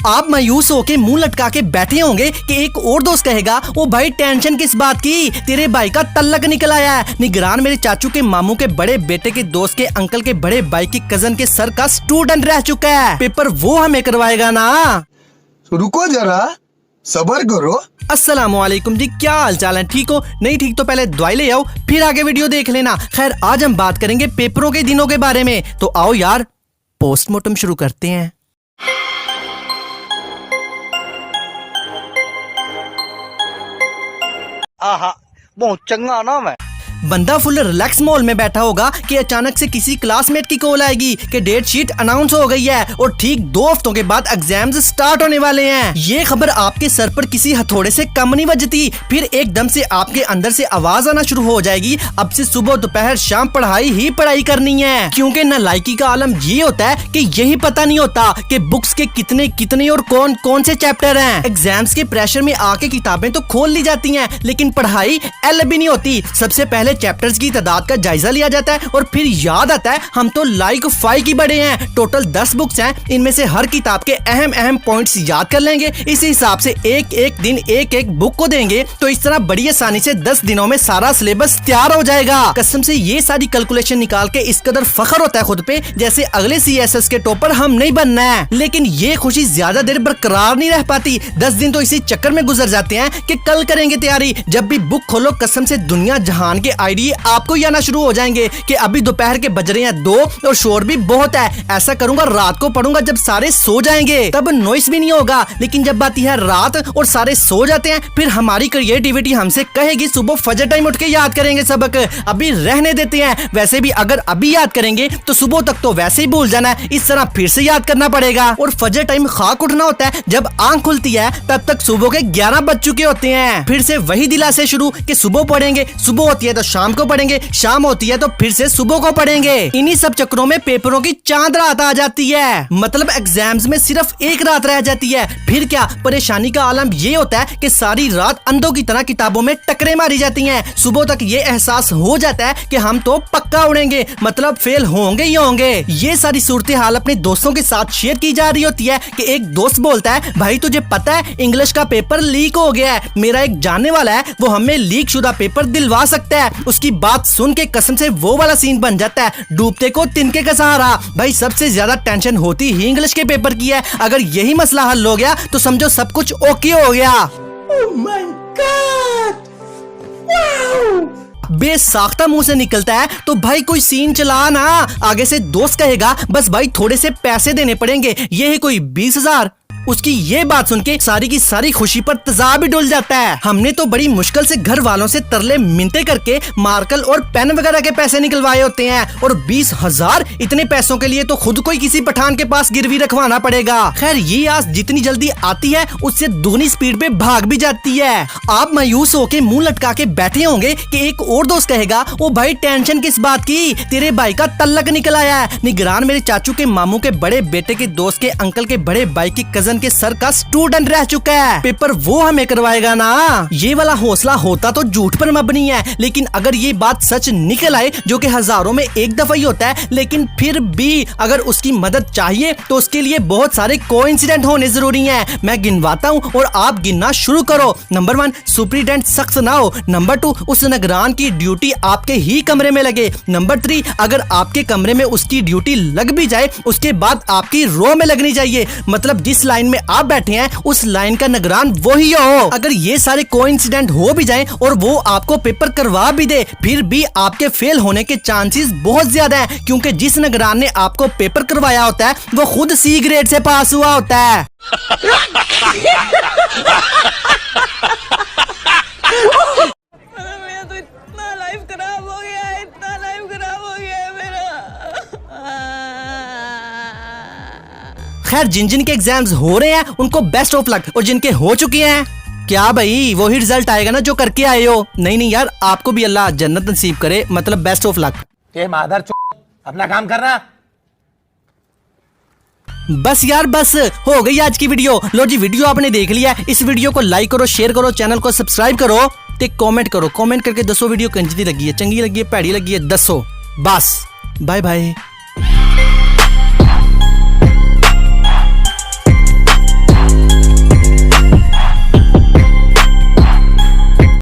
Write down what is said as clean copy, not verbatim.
आप मायूस होके मुंह लटका के बैठे होंगे कि एक और दोस्त कहेगा ओ भाई टेंशन किस बात की, तेरे भाई का तल्लक निकल आया है। निगरान मेरे चाचू के मामू के बड़े बेटे के दोस्त के अंकल के बड़े भाई की कजन के सर का स्टूडेंट रह चुका है, पेपर वो हमें करवाएगा ना। रुको जरा सब्र करो। अस्सलामुअलैकुम जी, क्या हाल चाल है? ठीक हो? नहीं ठीक तो पहले दवाई ले आओ, फिर आगे वीडियो देख लेना। खैर आज हम बात करेंगे पेपरों के दिनों के बारे में, तो आओ यार पोस्टमार्टम शुरू करते हैं। आहा बहुत चंगा नाम है। बंदा फुल रिलैक्स मॉल में बैठा होगा कि अचानक से किसी क्लासमेट की कॉल आएगी कि डेट शीट अनाउंस हो गई है और ठीक 2 हफ्तों के बाद एग्जाम्स स्टार्ट होने वाले हैं। ये खबर आपके सर पर किसी हथौड़े से कम नहीं बजती, फिर एकदम से आपके अंदर से आवाज आना शुरू हो जाएगी, अब से सुबह दोपहर शाम पढ़ाई ही पढ़ाई करनी है। क्योंकि नालायकी का आलम ये होता है कि यही पता नहीं होता कि बुक्स के कितने कितने और कौन कौन से चैप्टर हैं। एग्जाम्स के प्रेशर में आके किताबें तो खोल ली जाती हैं, लेकिन पढ़ाई एल भी नहीं होती। सबसे पहले चैप्टर्स की तादाद का जायजा लिया जाता है और फिर याद आता है हम तो लाइक 5 की बड़े हैं। टोटल 10 बुक्स हैं, इनमें से हर किताब के अहम पॉइंट्स याद कर लेंगे। इस हिसाब से एक एक दिन एक एक बुक को देंगे, तो इस तरह बड़ी आसानी से 10 दिनों में सारा सिलेबस तैयार हो जाएगा। कसम से ये सारी कैलकुलेशन निकाल के इस कदर फख्र होता है खुद पे जैसे अगले CSS के टॉपर हम नहीं बनना है। लेकिन ये खुशी ज्यादा देर बरकरार नहीं रह पाती। 10 दिन तो इसी चक्कर में गुजर जाते हैं कि कल करेंगे तैयारी। जब भी बुक खोलो कसम से दुनिया जहान के आइडिया आपको ही आना शुरू हो जाएंगे कि अभी दोपहर के बज रहे हैं 2 और शोर भी बहुत है, ऐसा करूंगा रात को पढ़ूंगा जब सारे सो जाएंगे, तब नॉइस भी नहीं होगा। लेकिन जब आती है रात और सारे सो जाते हैं, फिर हमारी क्रिएटिविटी हमसे कहेगी सुबह फजर टाइम उठ के याद करेंगे सबक, अभी रहने देते हैं। वैसे भी अगर अभी याद करेंगे तो सुबह तक तो वैसे ही भूल जाना है, इस तरह फिर से याद करना पड़ेगा। और फजर टाइम खाक उठना होता है, जब आंख खुलती है तब तक सुबह के 11 बज चुके होते हैं। फिर से वही दिलासे शुरू कि सुबह पढ़ेंगे, सुबह होती है तो शाम को पढ़ेंगे, शाम होती है तो फिर से सुबह को पढ़ेंगे। इन्हीं सब चक्करों में पेपरों की चांद रात आ जाती है, मतलब एग्जाम्स में सिर्फ एक रात रह जाती है। फिर क्या परेशानी का आलम ये होता है कि सारी रात अंधों की तरह किताबों में टकरे मारी जाती हैं। सुबह तक ये एहसास हो जाता है कि हम तो पक्का उड़ेंगे, मतलब फेल होंगे ही होंगे। ये सारी सूरत हाल अपने दोस्तों के साथ शेयर की जा रही होती है कि एक दोस्त बोलता है भाई तुझे पता है इंग्लिश का पेपर लीक हो गया है, मेरा एक जानने वाला है वो हमें लीक शुदा पेपर दिलवा सकता है। उसकी बात सुन के कसम से वो वाला सीन बन जाता है, डूबते को तिनके का सहारा। भाई सबसे ज्यादा टेंशन होती ही इंग्लिश के पेपर की है, अगर यही मसला हल हो गया तो समझो सब कुछ ओके हो गया। Oh my God! Wow! बेसाख्ता मुंह से निकलता है तो भाई कोई सीन चला ना। आगे से दोस्त कहेगा बस भाई थोड़े से पैसे देने पड़ेंगे, ये है कोई 20,000। उसकी ये बात सुन के सारी की सारी खुशी पर तेजाब भी डुल जाता है। हमने तो बड़ी मुश्किल से घर वालों से तरले मिनते करके मार्कल और पेन वगैरह के पैसे निकलवाए होते हैं, और 20,000 इतने पैसों के लिए तो खुद को ही किसी पठान के पास गिरवी रखवाना पड़ेगा। खैर ये आस जितनी जल्दी आती है उससे दुगनी स्पीड पे भाग भी जाती है। आप मायूस होके मुंह लटका के बैठे होंगे कि एक और दोस्त कहेगा ओ भाई टेंशन किस बात की, तेरे भाई का तल्लक निकल आया है। निगरान मेरे चाचू के मामू के बड़े बेटे के दोस्त के अंकल के बड़े भाई की कजन के सर का स्टूडेंट रह चुका है, पेपर वो हमें करवाएगा ना। ये वाला हौसला होता तो झूठ पर मबनी है, लेकिन अगर ये बात सच निकल आए जो कि हजारों में एक दफा ही होता है, लेकिन फिर भी अगर उसकी मदद चाहिए तो उसके लिए बहुत सारे कोइंसिडेंट होने जरूरी हैं। मैं गिनवाता हूँ और आप गिनना शुरू करो। नंबर 1 सुपरिटेंडेंट सख्त ना हो। नंबर 2 उस निगरान की ड्यूटी आपके ही कमरे में लगे। नंबर 3 अगर आपके कमरे में उसकी ड्यूटी लग भी जाए उसके बाद आपकी रो में लगनी चाहिए, मतलब जिस लाइन में आप बैठे हैं उस लाइन का निगरान वही हो। अगर ये सारे कोइंसिडेंट हो भी जाएं और वो आपको पेपर करवा भी दे, फिर भी आपके फेल होने के चांसेस बहुत ज्यादा हैं, क्योंकि जिस निगरान ने आपको पेपर करवाया होता है वो खुद C ग्रेड से पास हुआ होता है। मेरा तो इतना लाइफ खराब हो गया है, इतना लाइफ खराब हो गया है मेरा। खैर जिन के एग्जाम्स हो रहे हैं उनको बेस्ट ऑफ लक, और जिनके हो चुके हैं क्या भाई वही रिजल्ट आएगा ना जो करके आए हो। नहीं यार आपको भी अल्लाह जन्नत नसीब करे, मतलब बेस्ट ऑफ लक। मादर अपना काम करना। बस यार बस हो गई आज की वीडियो। लो जी वीडियो आपने देख लिया, इस वीडियो को लाइक करो, शेयर करो, चैनल को सब्सक्राइब करो, ते कमेंट करो। कमेंट करके दसो वीडियो कंजती लगी है, चंगी लगी है, भैड़ी लगी है, दसो। बस बाय बाय।